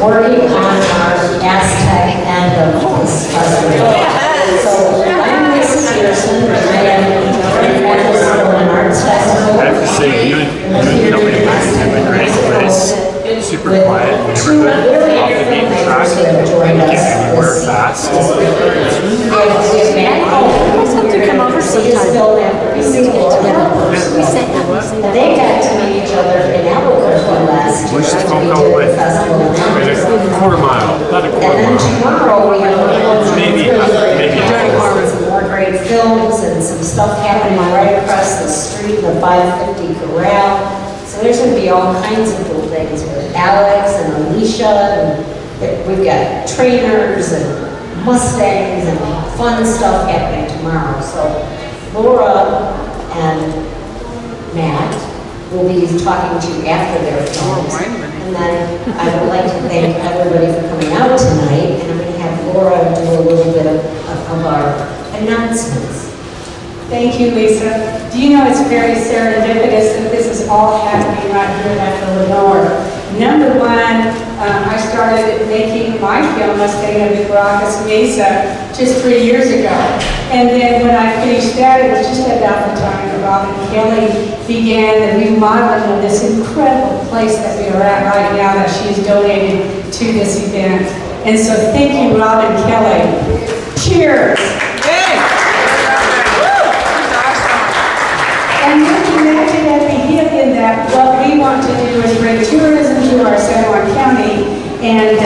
working on our Aztec and EQUUS Aztec. So I'm Mrs. Pearson, I am an arts festival. I have to say, you and Kelly have a great place. Super quiet neighborhood, off the beaten track, can't anywhere fast. We have to come over sometime. They got to meet each other in Alecz last year. We should smoke out with a quarter mile, not a quarter And then mile. tomorrow we have Maybe some more great films and some stuff happening right across the street, the 550 Corral. So there's going to be all kinds of cool things with Alecz and Alicia, and we've got trainers and Mustangs and fun stuff happening tomorrow. So Laura and Matt will be talking to you after their films. And then I would like to thank everybody for coming out tonight, and I'm going to have Laura do a little bit of our announcements. Thank you, Lisa. Do you know it's very serendipitous that this is all happening right here at the Leanor? Number one, I started making my film, Mustang of the Carracas, Mesa, just 3 years ago. And then when I finished that, it was just about the time that Robin Kelly began the remodeling of this incredible place that we are at right now that she has donated to this event. And so thank you, Robin Kelly. Cheers. And you can imagine at the hip in that what we want to do is bring tourism to our San Juan County and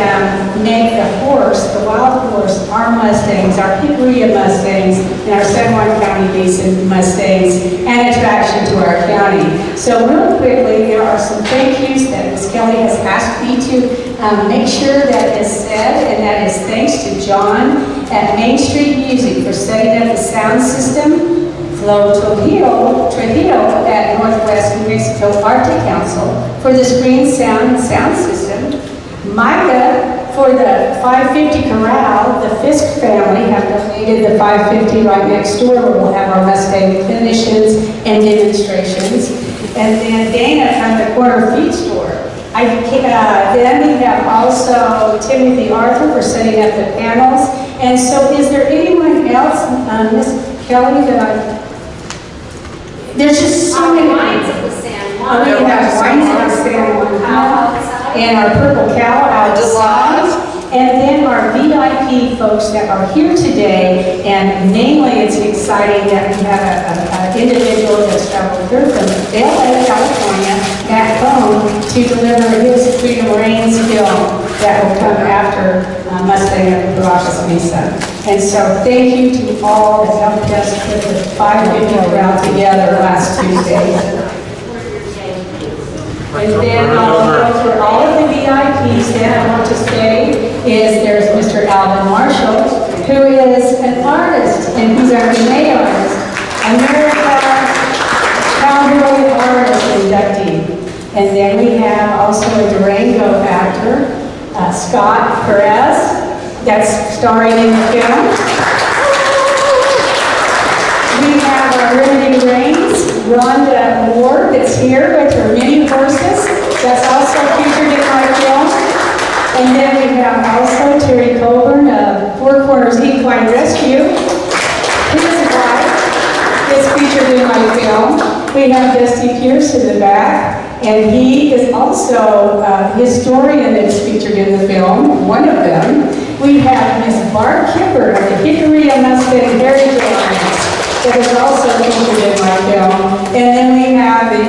make the horse, the wild horse, our Mustangs, our Hickory Mustangs, and our San Juan County Basin Mustangs, an attraction to our county. So real quickly, there are some thank yous that Ms. Kelly has asked me to make sure that is said, and that is thanks to John at Main Street Music for setting up the sound system. Flo Trujillo at Northwest New Mexico Arctic Council for the screen sound system. Micah for the 550 Corral. The Fisk family have donated the 550 right next door where we'll have our Mustang clinicians and demonstrations. And then Dana from the Corner Feed Store. Then we have also Timothy Arthur for setting up the panels. And so is there anyone else, Ms. Kelly, that there's just so many Wines of the San Juan. we have wines of the San Juan and our purple cow outside. And then our VIP folks that are here today, and namely it's exciting that we have an individual that's traveled here from LA, California, back home to deliver his Freedom Reigns film that will come after Mustang of the Carracas Mesa. And so thank you to all that helped us put the 550 Corral together last Tuesday. And then for all of the VIPs that I want to say is there's Mr. Alvin Marshall, who is an artist, and he's our May artist, America Cowboy Artist inductee. And then we have also a Durango actor, Scott Perez, that's starring in the film. We have our Remedy Reigns, Rhonda Ward, that's here with her mini horses. That's also featured in my film. And then we have also Terry Colburn of Four Corners Equine Rescue. His wife is featured in my film. We have Dusty Pierce in the back, and he is also a historian that's featured in the film, one of them. We have Miss Barb Kipper of the Hickory Mustang Heritage Alliance that is also featured in my film. And then we have the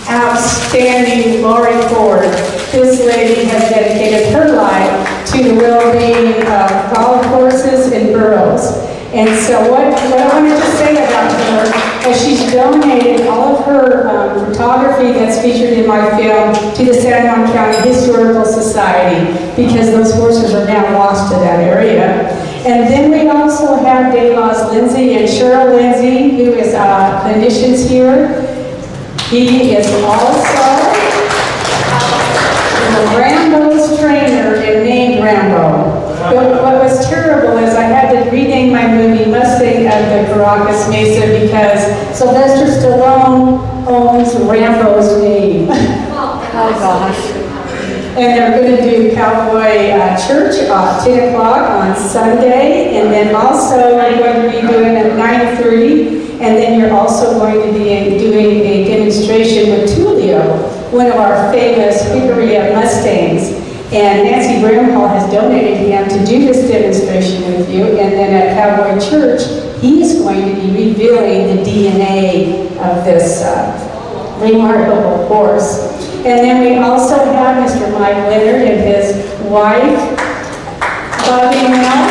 outstanding Lori Ford. This lady has dedicated her life to the well-being of golf courses and burros. And so what I wanted to say about her is she's donated all of her photography that's featured in my film to the San Juan County Historical Society because those horses are now lost to that area. And then we also have Davos Lindsay and Cheryl Lindsay, who is clinicians here. He is also Rambo's trainer and named Rambo. But what was terrible is I had to rename my movie Mustang of the Carracas Mesa because Sylvester Stallone owns Rambo's name. Oh gosh. And they're going to do cowboy church at 10 o'clock on Sunday, and then also we're going to be doing at 9:30, and then you're also going to be doing a demonstration with Tulio, one of our famous Hickory Mustangs. And Nancy Bramhall has donated him to do this demonstration with you, and then at Cowboy Church, he is going to be revealing the DNA of this remarkable horse. And then we also have Mr. Mike Leonard and his wife, Bobby Mel.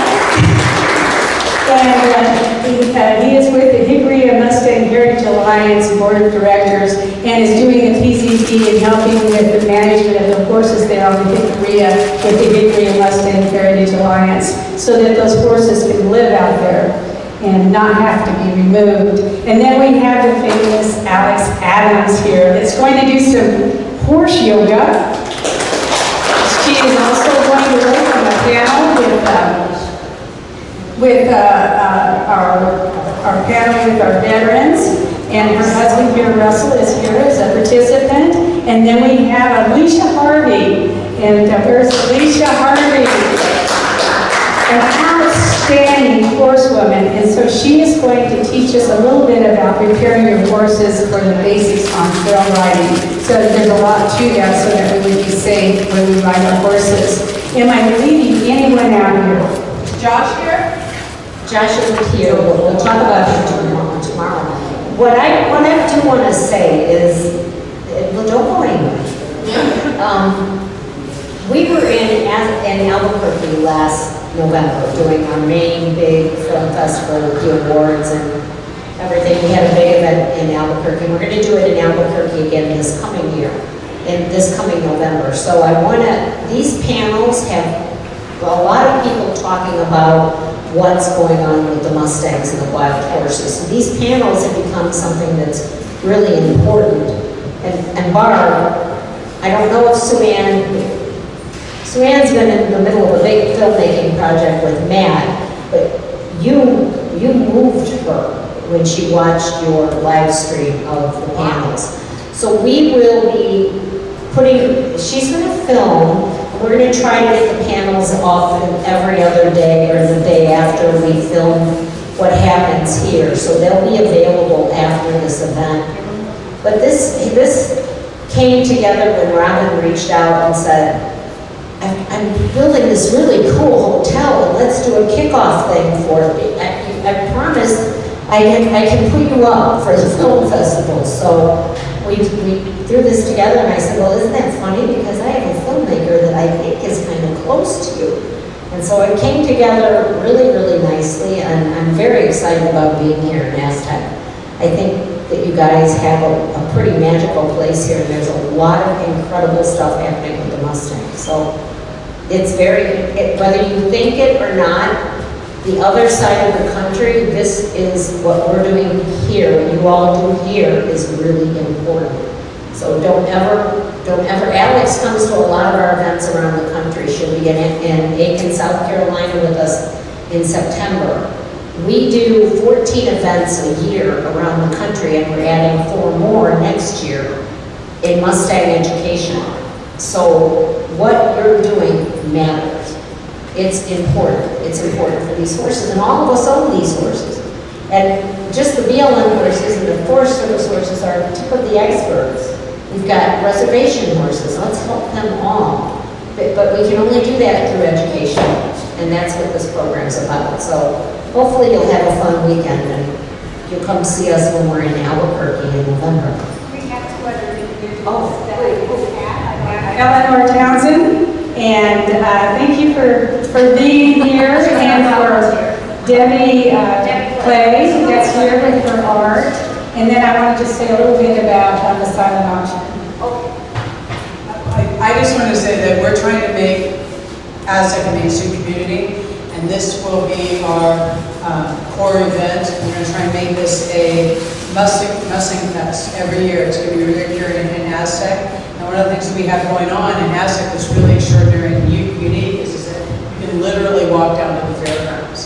And he is with the Hickory Mustang Heritage Alliance Board of Directors and is doing the PCT and helping with the management of the horses there on the Hickory with the Hickory Mustang Heritage Alliance so that those horses can live out there and not have to be removed. And then we have the famous Alecz Adams here that's going to do some horse yoga. She is also going to work on a panel with our panel with our veterans, and her husband here, Russell, is here as a participant. And then we have Alicia Harvey, and where's Alicia Harvey? An outstanding horsewoman, and so she is going to teach us a little bit about preparing your horses for the basics on trail riding. So there's a lot to that so that we would be safe when we ride our horses. Am I leaving anyone out here? Josh here? Josh isn't here, but we'll talk about him tomorrow. What I do want to say is, well, don't go anywhere. We were in Albuquerque last November doing our main big film festival with the awards and everything. We had a big event in Albuquerque. We're going to do it in Albuquerque again this coming year, in this coming November. So these panels have a lot of people talking about what's going on with the Mustangs and the wild horses. So these panels have become something that's really important. And Barb, I don't know if Suanne's been in the middle of a big filmmaking project with Matt, but you moved her when she watched your live stream of the panels. So we will be she's going to film. We're going to try to get the panels off every other day or the day after we film what happens here. So they'll be available after this event. But this came together when Robin reached out and said, I'm building this really cool hotel and let's do a kickoff thing for it. I promised I can put you up for the film festival. So we threw this together, and I said, well, isn't that funny? Because I have a filmmaker that I think is kind of close to you. And so it came together really, really nicely, and I'm very excited about being here in Aztec. I think that you guys have a pretty magical place here, and there's a lot of incredible stuff happening with the Mustang. So it's whether you think it or not, the other side of the country, this is what we're doing here, you all do here is really important. So don't ever, Alecz comes to a lot of our events around the country. She'll be in Aiken, South Carolina with us in September. We do 14 events a year around the country, and we're adding 4 more next year in Mustang education. So what you're doing matters. It's important. It's important for these horses, and all of us own these horses. And just the BLM horses and the Forest Service horses are the tip of the icebergs. We've got reservation horses. Let's help them all. But we can only do that through education, and that's what this program's about. So hopefully you'll have a fun weekend, and you'll come see us when we're in Albuquerque in November. We have 2 other individuals Oh. that I have. Eleanor Townsend. And thank you for being here, and for Debbie Clay, that's here with her art. And then I want to just say a little bit about the silent auction. I just want to say that we're trying to make Aztec a mainstream community, and this will be our core event. We're going to try and make this a Mustang Fest every year. It's going to be right here in Aztec. And one of the things that we have going on in Aztec that's really extraordinary and unique is that you can literally walk down to the fairgrounds.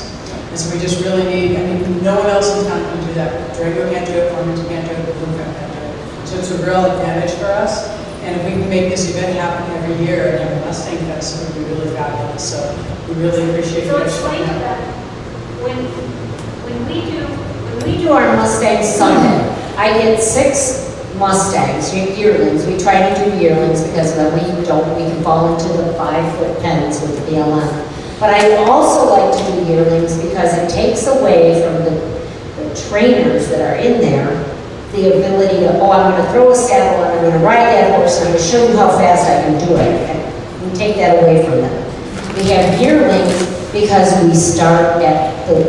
And so we just really need, no one else in town can do that. Durango can't do it, Farmington can't do it, Bloomfield can't do it. So it's a real advantage for us. And if we can make this event happen every year and have a Mustang Fest, it would be really fabulous. So we really appreciate So you guys explain showing to up. them, when we do our Mustang Summit, I get 6 Mustangs, yearlings. We try to do yearlings because then we can fall into the 5-foot pens with the BLM. But I also like to do yearlings because it takes away from the trainers that are in there the ability to, oh, I'm going to throw a saddle and I'm going to ride that horse and I'm going to show you how fast I can do it. And we take that away from them. We have yearlings because we start at the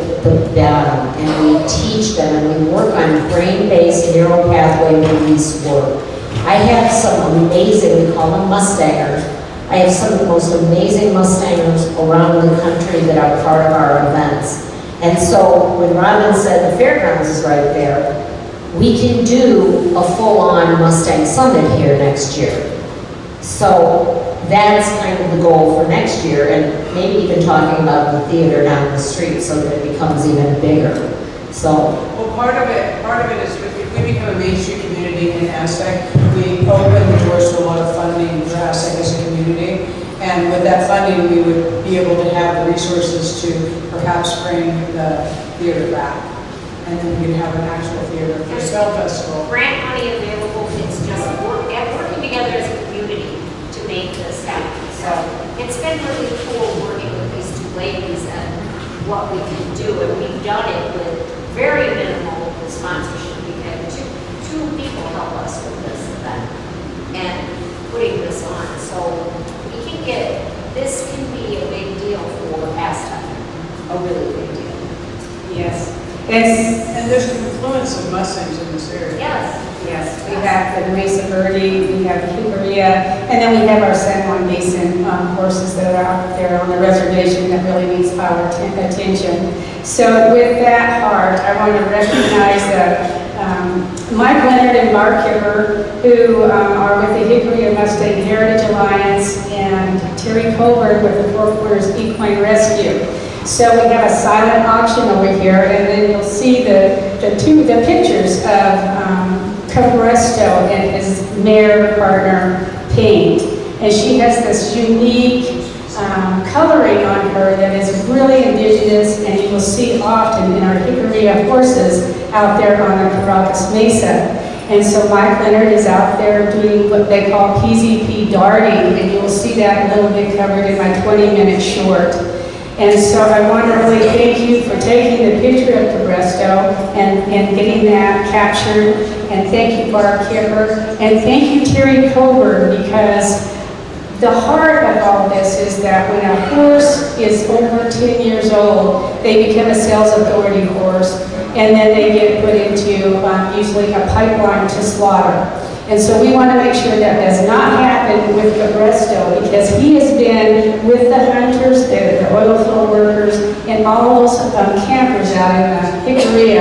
bottom and we teach them and we work on brain-based neural pathway release work. I have some amazing, we call them Mustangers. I have some of the most amazing Mustangers around the country that are part of our events. And so when Robin said the fairgrounds is right there, we can do a full-on Mustang Summit here next year. So that's kind of the goal for next year, and maybe even talking about the theater down the street so that it becomes even bigger. So, Well, part of it is if we become a Main Street community in Aztec, we open the doors to a lot of funding for Aztec as a community. And with that funding, we would be able to have the resources to perhaps bring the theater back. And then we could have an actual theater for Spell Festival. Grant money available, it's just working together as a community to make this happen. So it's been really cool working with these 2 ladies and what we can do, and we've done it with very minimal sponsorship. We've had two people help us with this event and putting this on. So we can this can be a big deal for Aztec, a really big deal. Yes. And there's an influence of Mustangs in this area. Yes. Yes, we have the Mesa Verde, we have the Hickoria, and then we have our San Juan Basin horses that are out there on the reservation that really needs our attention. So with that heart, I want to recognize Mike Leonard and Mark Kipper, who are with the Hickory Mustang Heritage Alliance, and Terry Colbert with the Four Corners Equine Rescue. So we have a silent auction over here, and then you'll see the pictures of Cabresto and his mare partner, Paint. And she has this unique coloring on her that is really indigenous, and you will see it often in our Hickory horses out there on the Carracas Mesa. And so Mike Leonard is out there doing what they call PZP darting, and you will see that a little bit covered in my 20-minute short. And so I want to really thank you for taking the picture of Cabresto and getting that captured. And thank you, Barb Kipper. And thank you, Terry Colbert, because the heart of all this is that when a horse is over 10 years old, they become a sales authority horse, and then they get put into usually a pipeline to slaughter. And so we want to make sure that does not happen with Cabresto, because he has been with the hunters, the oil field workers, and all those campers out in Hickory.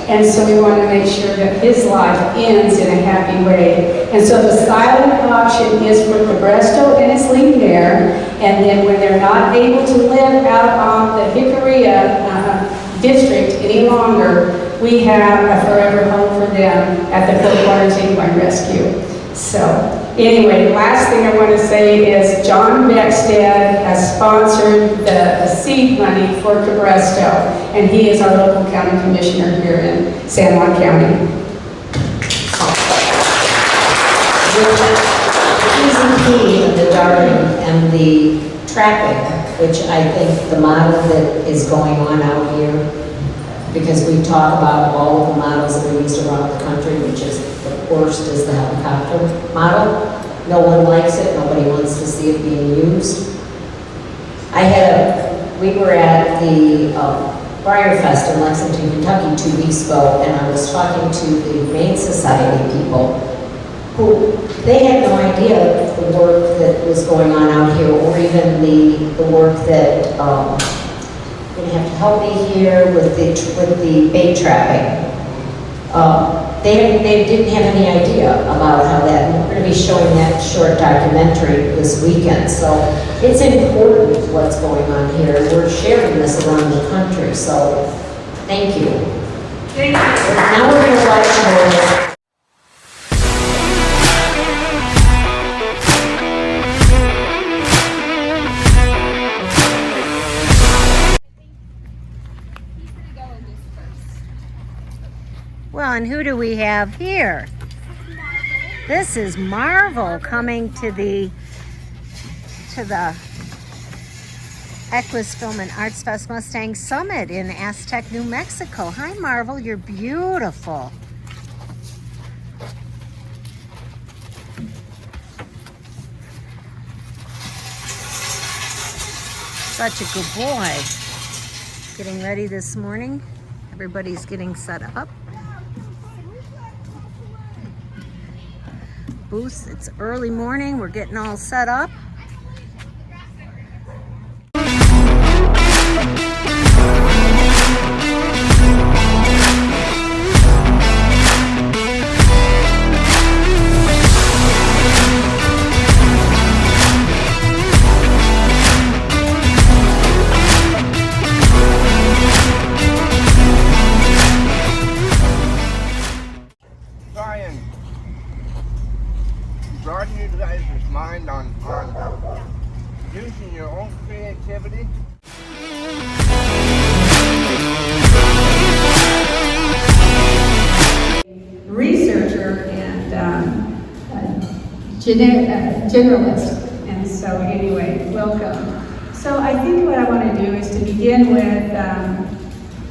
And so we want to make sure that his life ends in a happy way. And so the silent auction is for Cabresto and his lead mare. And then when they're not able to live out on the Hickory district any longer, we have a forever home for them at the Four Corners Equine Rescue. So anyway, last thing I want to say is John Beckstead has sponsored the seed money for Cabresto, and he is our local county commissioner here in San Juan County. with the PZP and the darting and the trapping, which I think the model that is going on out here, because we talk about all of the models that are used around the country, which is the worst is the helicopter model. No one likes it, nobody wants to see it being used. We were at the Briarfest in Lexington, Kentucky 2 weeks ago, and I was talking to the Humane Society people who, they had no idea the work that was going on out here, or even the work that, you're gonna have to help me here with the bait trapping. They didn't have any idea about how that, and we're going to be showing that short documentary this weekend. So it's important what's going on here. We're sharing this around the country, so thank you. Thank you. Now we're going to watch more. fun. Who do we have here? This is Marvel coming to the EQUUS Film and Arts Fest Mustang Summit in Aztec, New Mexico. Hi, Marvel. You're beautiful. Such a good boy. Getting ready this morning. Everybody's getting set up. Booths, it's early morning. We're getting all set up. Starting you guys' mind on using your own creativity. Researcher and generalist. And so anyway, welcome. So I think what I want to do is to begin with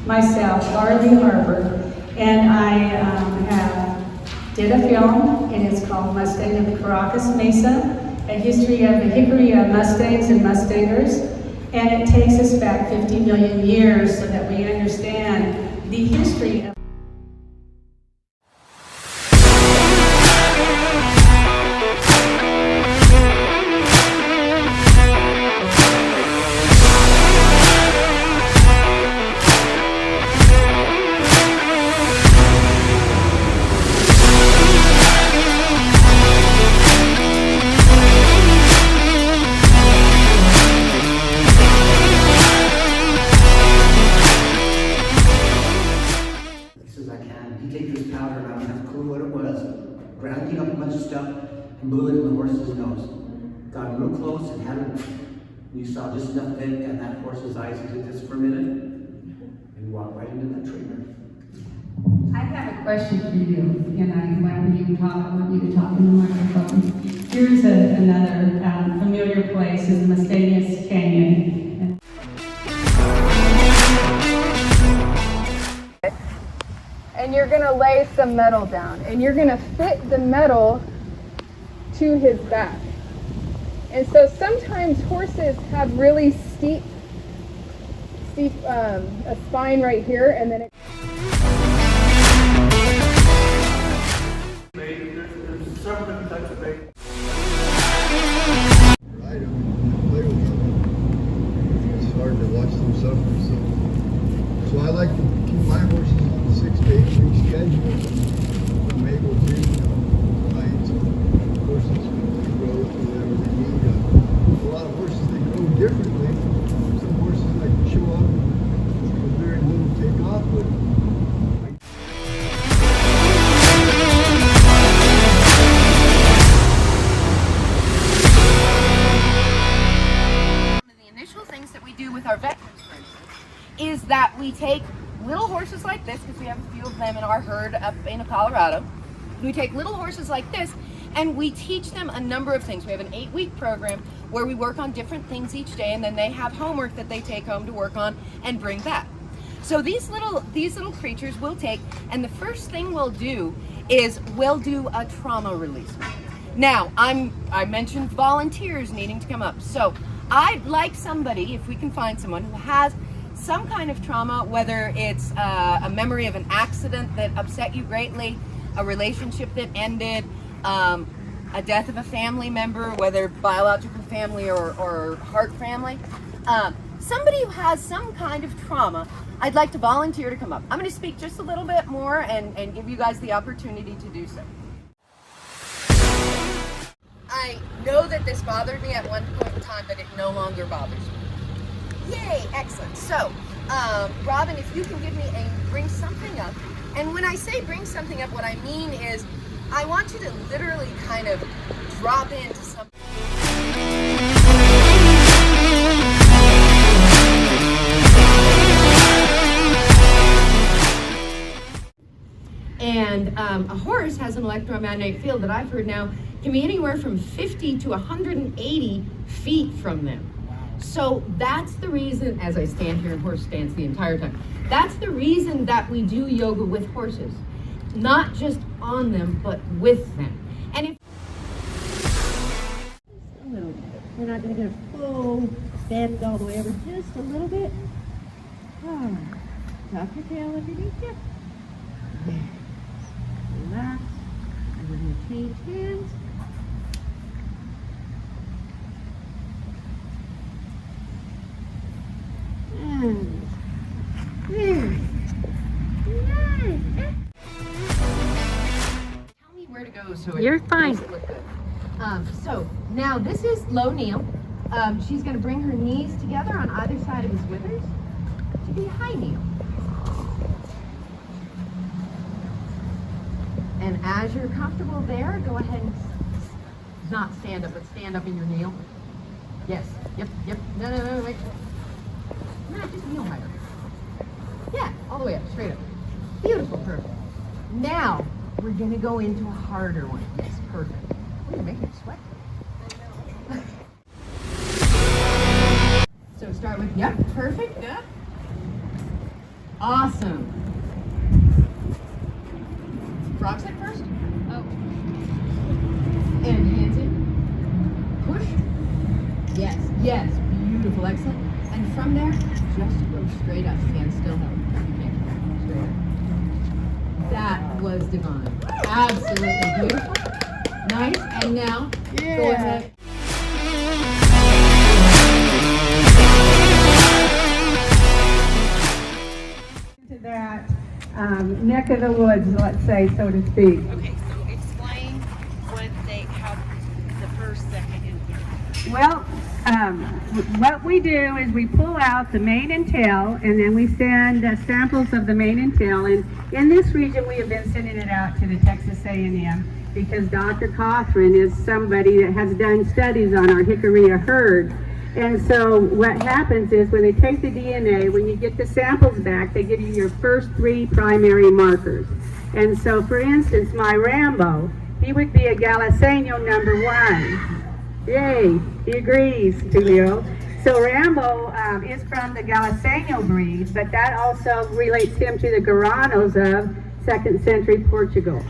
myself, Arlie Harper, and I did a film, and it's called Mustang of the Carracas, Mesa, a history of the hickory Mustangs and Mustangers, and it takes us back 50 million years so that we understand the history of grounding up a bunch of stuff and blew it in the horse's nose. Got real close and had it. You saw just enough of it and that horse's eyes did this for a minute and walked right into that trailer. I have a question for you, and I want you to talk in the microphone. Here's another familiar place, is the Mustang Canyon. And you're gonna lay some metal down, and you're gonna fit the metal to his back. And so sometimes horses have really steep a spine right here, and then it. There's several different types of bait. Ride them and play with them. It's hard to watch them suffer. So I like to keep my horses on a 6 to 8 week schedule. I'm able to find some horses to grow with whatever they need. A lot of horses, they grow differently. Some horses like to show up with very little take off with them. Things that we do with our veterans, for instance, is that we take little horses like this, because we have a few of them in our herd up in Colorado. We take little horses like this and we teach them a number of things. We have an 8-week program where we work on different things each day, and then they have homework that they take home to work on and bring back. So these little creatures we'll take, and the first thing we'll do is we'll do a trauma release. Now, I mentioned volunteers needing to come up. So I'd like somebody, if we can find someone who has some kind of trauma, whether it's a memory of an accident that upset you greatly, a relationship that ended, a death of a family member, whether biological family or heart family, somebody who has some kind of trauma, I'd like to volunteer to come up. I'm going to speak just a little bit more and give you guys the opportunity to do so. I know that this bothered me at one point in time, but it no longer bothers me. Yay, excellent. So, Robin, if you can give me bring something up. And when I say bring something up, what I mean is I want you to literally kind of drop into something. A horse has an electromagnetic field that I've heard now can be anywhere from 50 to 180 feet from them. So that's the reason, as I stand here in horse stance the entire time, that's the reason that we do yoga with horses. Not just on them, but with them. And if a little bit. We're not going to get a full bend all the way over, just a little bit. Tuck your tail underneath you. Yes. Relax. And we're going to change hands. And there. Nice. tell me where to go so You're fine. makes it look good. So now this is low kneel. She's going to bring her knees together on either side of his withers to be high kneel. And as you're comfortable there, go ahead and not stand up, but stand up in your kneel. Yes. Yep. No, wait. No, just kneel higher. Yeah, all the way up, straight up. Beautiful, perfect. Now, we're going to go into a harder one. Yes, perfect. Oh, you're making me sweat. So start with, yep, perfect, good. Awesome. Frog set first. Oh. And hands in. Push. Yes, beautiful, excellent. And from there, just go straight up. Stand still, no. You can't. Straight up. That was divine. Absolutely beautiful. Nice. And now, go ahead. To that neck of the woods, let's say, so to speak. Okay, so explain how the first, second, and third. Well, what we do is we pull out the mane and tail, and then we send samples of the mane and tail. And in this region, we have been sending it out to the Texas A&M because Dr. Cothran is somebody that has done studies on our Hickory herd. And so what happens is when they take the DNA, when you get the samples back, they give you your first 3 primary markers. And so, for instance, my Rambo, he would be a Galiceño number 1. Yay, he agrees, Tulio. So Rambo is from the Galiceño breed, but that also relates him to the Guaranos of 2nd century Portugal.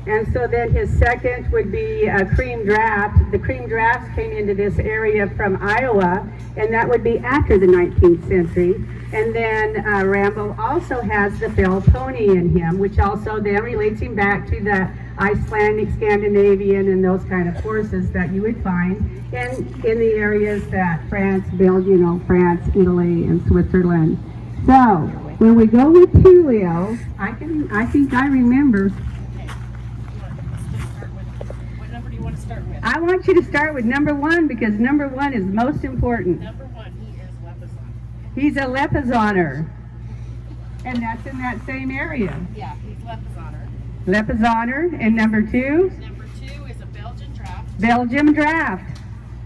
And so then his second would be a cream draft. The cream drafts came into this area from Iowa, and that would be after the 19th century. And then Rambo also has the fell pony in him, which also then relates him back to the Icelandic, Scandinavian, and those kind of horses that you would find in the areas that France, Belgium, France, Italy, and Switzerland. So when we go with Tulio, I think I remember. What number do you want to start with? I want you to start with number 1 because number 1 is most important. Number 1, he is Lepazon. He's a Lepazoner, and that's in that same area. Yeah, he's Lepazoner. Lepazoner, and number 2? Number 2 is a Belgian draft. Belgium draft.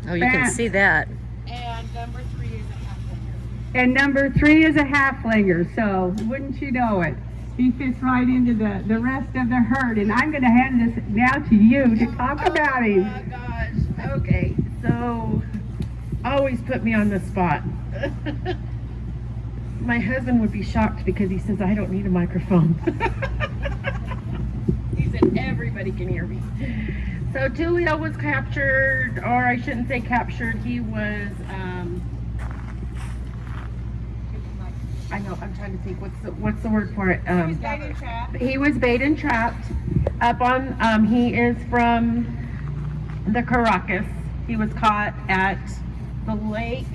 Oh, you can see that. And number 3 is a halflinger. And number 3 is a halflinger, so wouldn't you know it? He fits right into the rest of the herd, and I'm going to hand this now to you to talk about him. Oh my gosh. Okay, so always put me on the spot. My husband would be shocked because he says I don't need a microphone. He said everybody can hear me. So Tulio was captured, or I shouldn't say captured, he was, I know, I'm trying to think, what's the word for it? He was bait and trapped. He was bait and trapped up on, he is from the Carracas. He was caught at the lake.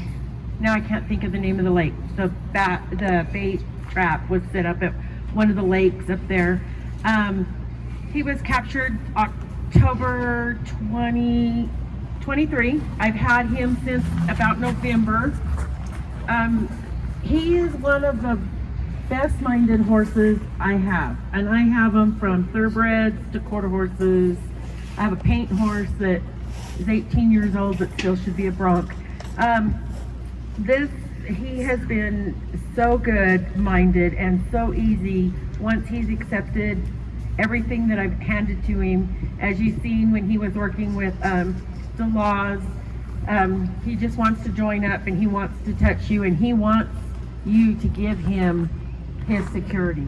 Now I can't think of the name of the lake. The bait trap was set up at one of the lakes up there. He was captured October 2023. I've had him since about November. He is one of the best-minded horses I have. And I have them from thoroughbreds to quarter horses. I have a paint horse that is 18 years old but still should be a bronc. He has been so good-minded and so easy once he's accepted everything that I've handed to him. As you've seen when he was working with the laws, he just wants to join up and he wants to touch you and he wants you to give him his security.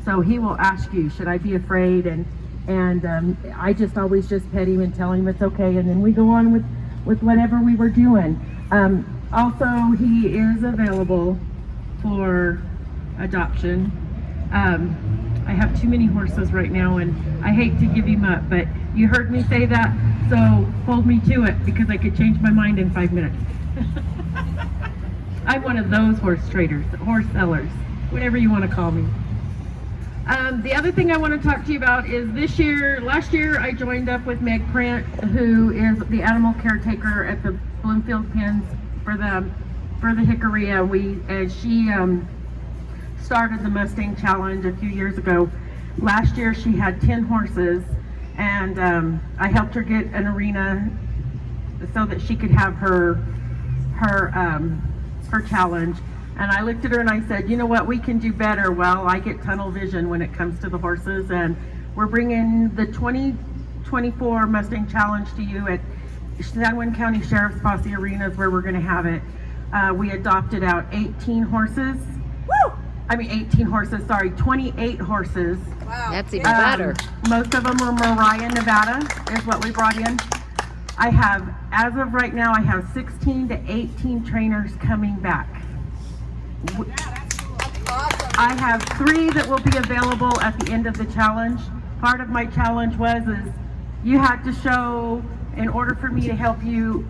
So he will ask you, should I be afraid? And I just always just pet him and tell him it's okay, and then we go on with whatever we were doing. Also, he is available for adoption. I have too many horses right now and I hate to give him up, but you heard me say that, so hold me to it because I could change my mind in 5 minutes. I'm one of those horse traders, horse sellers, whatever you want to call me. The other thing I want to talk to you about is last year I joined up with Meg Print, who is the animal caretaker at the Bloomfield Pens for the Hickory. She started the Mustang Challenge a few years ago. Last year she had 10 horses, and I helped her get an arena so that she could have her challenge. And I looked at her and I said, you know what, we can do better. Well, I get tunnel vision when it comes to the horses, and we're bringing the 2024 Mustang Challenge to you at San Juan County Sheriff's Posse Arena is where we're going to have it. We adopted out 18 horses. Woo! I mean 18 horses, sorry, 28 horses. Wow. That's even better. Most of them were Mariah, Nevada is what we brought in. I have, as of right now, I have 16 to 18 trainers coming back. I have 3 that will be available at the end of the challenge. Part of my challenge is you had to show, in order for me to help you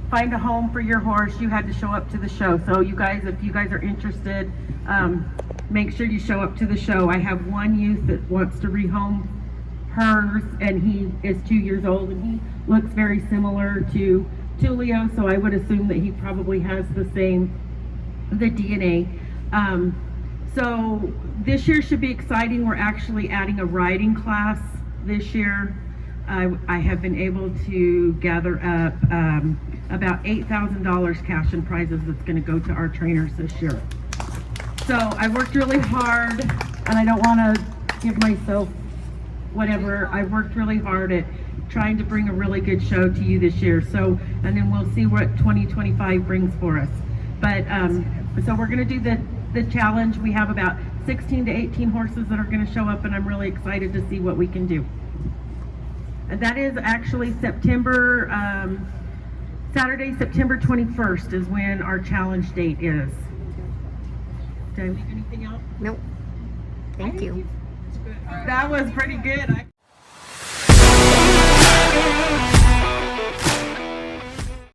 find a home for your horse, you had to show up to the show. So you guys, if you guys are interested, make sure you show up to the show. I have one youth that wants to rehome hers, and he is 2 years old, and he looks very similar to Tulio, so I would assume that he probably has the DNA. So this year should be exciting. We're actually adding a riding class this year. I have been able to gather up about $8,000 cash and prizes that's going to go to our trainers this year. So I worked really hard, and I don't want to give myself whatever. I worked really hard at trying to bring a really good show to you this year. So, and then we'll see what 2025 brings for us. But so we're going to do the challenge. We have about 16 to 18 horses that are going to show up, and I'm really excited to see what we can do. And that is actually Saturday, September 21st is when our challenge date is. Did I leave anything out? Nope. Thank you. That was pretty good.